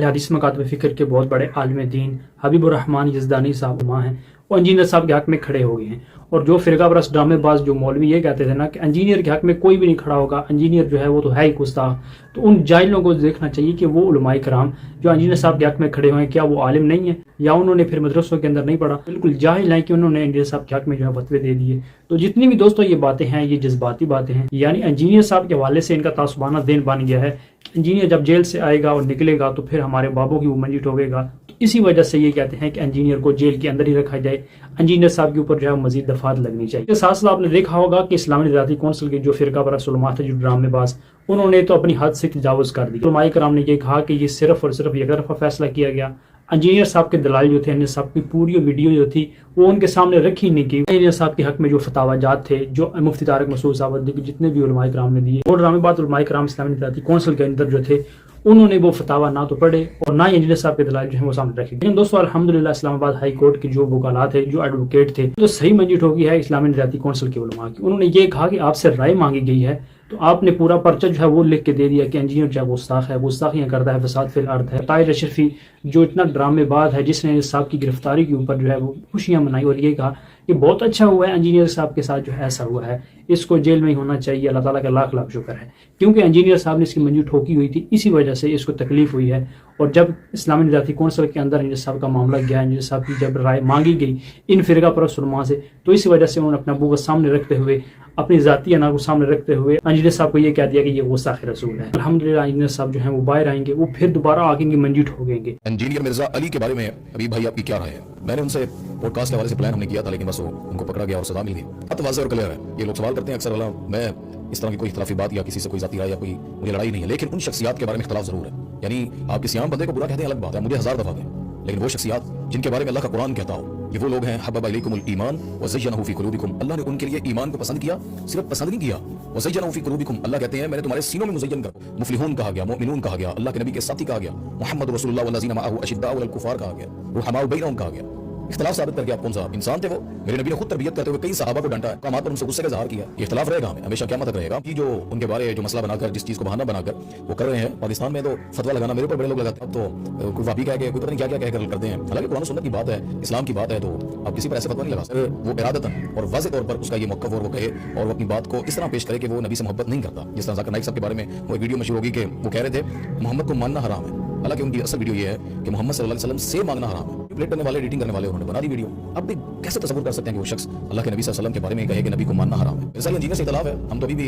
अहले हदीस मकातब फ़िक्र के बहुत बड़े आलिम दीन हबीबुर रहमान यज़दानी साहब वहाँ हैं, वो इंजीनियर साहब के हक में खड़े हो गए हैं। और जो फ़िरका परस्त ड्रामेबाज जो मौलवी ये कहते थे ना कि इंजीनियर के हक में कोई भी नहीं खड़ा होगा, इंजीनियर जो है वो तो है ही गुस्ताख, तो उन जाहिलों को देखना चाहिए कि वो उलमाए कराम जो इंजीनियर साहब के हक में खड़े हुए हैं, क्या वो आलिम नहीं है या उन्होंने फिर मदरसों के अंदर नहीं पढ़ा? बिल्कुल जाहिल है कि उन्होंने इंजीनियर साहब के हक में जो है फतवे दे दिए। तो जितनी भी दोस्तों ये बातें हैं, ये जज्बाती बातें हैं, यानी इंजीनियर साहब के हवाले से इनका तासुबाना दिन बन गया है। इंजीनियर जब जेल से आएगा और निकलेगा तो फिर हमारे बाबों की वो मंजी ठोकेगा। तो इसी वजह से ये कहते हैं कि इंजीनियर को जेल के अंदर ही रखा जाए, इंजीनियर साहब के ऊपर जो है मजीद दफात लगनी चाहिए। इसके साथ साथ आपने देखा होगा कि इस्लामी निजाती कौंसिल के जो फ़िरका परस्त उलमा थे, जो ड्रामेबाज, उन्होंने तो अपनी हद से तजावुज कर दी। उलमाए कराम ने ये कहा कि ये सिर्फ और सिर्फ एक तरफा फैसला किया गया। इंजीनियर साहब के दलाल जो थे, इंजीनियर साहब की पूरी वीडियो जो थी वो उनके सामने रखी नहीं गई। इंजीनियर साहब के हक में जो फतावाजात थे, जो मुफ्ती तारिक मसूद साहब जितने भी उलमाए कराम ने दिए, वो ड्रामेबाज उलमाए कराम इस्लामी निजाती कौंसिल के अंदर जो थे, उन्होंने वो फतावा ना तो पढ़े और ना ही इंजीनियर साहब के दलाल जो है वो सामने रखे। लेकिन दोस्तों अल्हम्दुलिल्लाह इस्लामाबाद हाई कोर्ट के जो वकाला थे, जो एडवोकेट थे, तो सही मंजी ठोकी है इस्लामी निजाती कौंसिल के उलमा की। उन्होंने ये कहा कि आपसे राय मांगी गई है तो आपने पूरा पर्चा जो है वो लिख के दे दिया कि इंजीनियर जो है गुस्ताख है, गुस्ताखियां करता है, फसाद फिल अर्द है। ताहिर अशरफी जो इतना ड्रामेबाज है, जिसने साहब की गिरफ्तारी के ऊपर जो है वो खुशियां मनाई और ये कहा कि बहुत अच्छा हुआ है इंजीनियर साहब के साथ जो है ऐसा हुआ है, इसको जेल में ही होना चाहिए। अल्लाह ताला का लाख लाख शुक्र है, क्योंकि इंजीनियर साहब ने इसकी मंजूर ठोकी हुई थी, इसी वजह से इसको तकलीफ हुई है। और जब इस्लामी निजाती कौंसिल के अंदर इंजीनियर साहब का मामला गया, इंजीनियर साहब की जब राय मांगी गई इन फ़िरका परस्त उलमा से, तो इसी वजह से उन्होंने अपना बुग़्ज़ सामने रखते हुए, अपनी ज़ाती अना को सामने रखते हुए इंजीनियर साहब को ये कह दिया कि ये गुस्ताख रसूल है। अल्हम्दुलिल्लाह इंजीनियर साहब जो है वो बाहर आएंगे, वो फिर दोबारा आगे मंजूर ठोकेंगे। इंजीनियर मिर्जा अली के बारे में अभी भाई आपकी क्या राय है? मैंने उनसे पॉडकास्ट के हवाले से प्लान हमने किया था, लेकिन बस वो उनको पकड़ा गया और सजा मिल गई। अब तो वाज़ेह और क्लियर है। ये लोग सवाल करते हैं अक्सर, वाला मैं इस तरह की कोई इख्तिलाफी बात या किसी से कोई जाती राय या कोई मुझे लड़ाई नहीं है, लेकिन उन शख्सियात के बारे में इख्तिलाफ जरूर है। यानी आप किसी आम बंदे को बुरा कहते हैं अलग बात है, मुझे 1000 दफा दें, लेकिन वो शख्सियात जिनके बारे में अल्लाह का कुरान कहता हो, ये वो लोग हैं हब्बा इलैकुमुल ईमान व ज़य्यनहु फी कुलूबिकुम, अल्लाह ने उनके लिए ईमान को पसंद किया, सिर्फ पसंद नहीं किया, व ज़य्यनहु फी कुलूबिकुम, अल्लाह कहते हैं मैंने तुम्हारे सीनों में मुज़य्यन कर, मुफ़्लिहून कहा गया, मुमिनून कहा गया, अल्लाह के नबी के साथी कहा गया, मुहम्मद रसूलुल्लाह वल्लज़ीना मअहु अशिद्दाउ अलल कुफ़ार कहा गया, रुहमाउ बैनहुम कहा गया। इख्तिलाफ साबित करके आप कौन सा इंसान थे? वो मेरे नबी ने खुद तरबियत करते हुए कई सहाबा को डांटा है, कामात पर उनसे गुस्से का इज़हार किया। ये इख्तिलाफ रहेगा हमें हमेशा क़यामत तक रहेगा कि जो उनके बारे जो मसला बनाकर, जिस चीज़ को बहाना बनाकर वो कर रहे हैं। पाकिस्तान में तो फतवा लगाना मेरे ऊपर बड़े लोग लगाते हैं, अब तो कोई वाबी कह के कोई पता नहीं क्या क्या कहकर करते हैं। हालांकि कुरान सुन्नत की बात है, इस्लाम की बात है, तो आप किसी पर ऐसे फतवा नहीं लगा सकते। वो इरादतन और वाज़ेह तौर पर उसका ये मौक़िफ़ और वो कहे और वो अपनी बात को इस तरह पेश करे कि वो नबी से मोहब्बत नहीं करता। जिस तरह ज़ाकिर नाइक साहब के बारे में वो एक वीडियो मशहूर होगी कि वो कह रहे थे मोहम्मद को मानना हराम है, हालांकि उनकी असल वीडियो ये है कि मोहम्मद सल्लल्लाहु अलैहि वसल्लम से मांगना हराम है। प्लेट करने वाले, एडिटिंग करने वाले उन्होंने बना दी वीडियो। अब भी कैसे तसव्वुर कर सकते हैं कि वो शख्स अल्लाह के नबी सल्लल्लाहु अलैहि वसल्लम के बारे में कहे कि नबी को मानना हराम है? ऐसा इंजीनियर से इख्तिलाफ है, हम तो अभी भी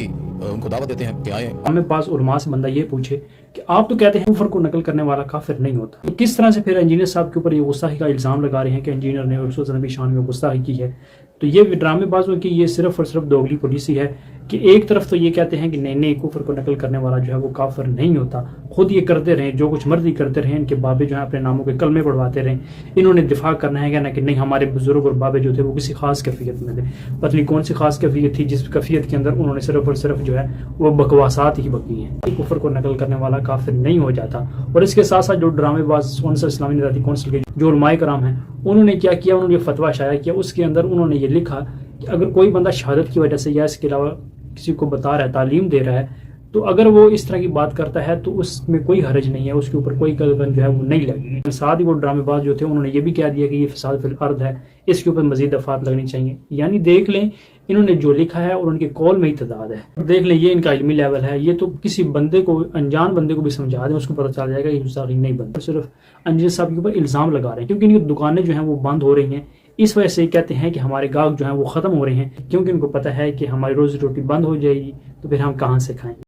उनको दावत देते हैं कि आए। हमें पास उलमा से बंदा ये पूछे कि आप तो कहते हैं कुफर को नकल करने वाला काफिर नहीं होता, तो किस तरह से फिर इंजीनियर साहब के ऊपर ये गुस्ताखी का इल्ज़ाम लगा रहे हैं कि इंजीनियर ने रसूल नबी शान में गुस्ताखी की है? तो ये ड्रामेबाजों की ये सिर्फ और सिर्फ दोगली पॉलिसी है कि एक तरफ तो ये कहते हैं कि नहीं कुफर को नकल करने वाला जो है वो काफिर नहीं होता, खुद ये करते रहे, जो कुछ मर्जी करते रहे, इनके बाबे जो है अपने नामों के कलमे पढ़वाते रहे, इन्होंने दिफा करना है कहना कि नहीं हमारे बुजुर्ग और बाबे जो थे वो किसी खास कैफियत में थे। पता नहीं कौन सी खास कैफियत थी जिस कैफियत के अंदर उन्होंने सिर्फ और सिर्फ जो है वो बकवासात ही बकी हैं। कुफर को नकल करने वाला काफिर नहीं हो जाता। और इसके साथ साथ जो ड्रामेबाज कौंसिल इस्लामी निजाती कौंसिल के जो उलमाए कराम हैं, उन्होंने क्या किया, उन्होंने फतवा शाया किया, उसके अंदर उन्होंने ये लिखा कि अगर कोई बंदा शहादत की वजह से या इसके अलावा किसी को बता रहा है, तालीम दे रहा है, तो अगर वो इस तरह की बात करता है तो उसमें कोई हरज नहीं है, उसके ऊपर कोई कलबन जो है वो नहीं लगेगी। साथ ही वो ड्रामेबाज जो थे उन्होंने ये भी कह दिया कि ये फसाद फिल अर्द है, इसके ऊपर मजीद दफात लगनी चाहिए। यानी देख लें इन्होंने जो लिखा है और उनके कॉल में ही तदाद है। देख लें ये इनका इल्मी लेवल है, ये तो किसी बंदे को, अनजान बंदे को भी समझा दें उसको पता चल जाएगा ये गुस्ताखी नहीं बनता। सिर्फ इंजीनियर साहब के ऊपर इल्ज़ाम लगा रहे हैं क्योंकि इनकी दुकानें जो हैं वो बंद हो रही हैं, इस वजह से कहते हैं कि हमारे गाहक जो हैं वो ख़त्म हो रहे हैं, क्योंकि उनको पता है कि हमारी रोज़ी रोटी बंद हो जाएगी तो फिर हम कहाँ से खाएं।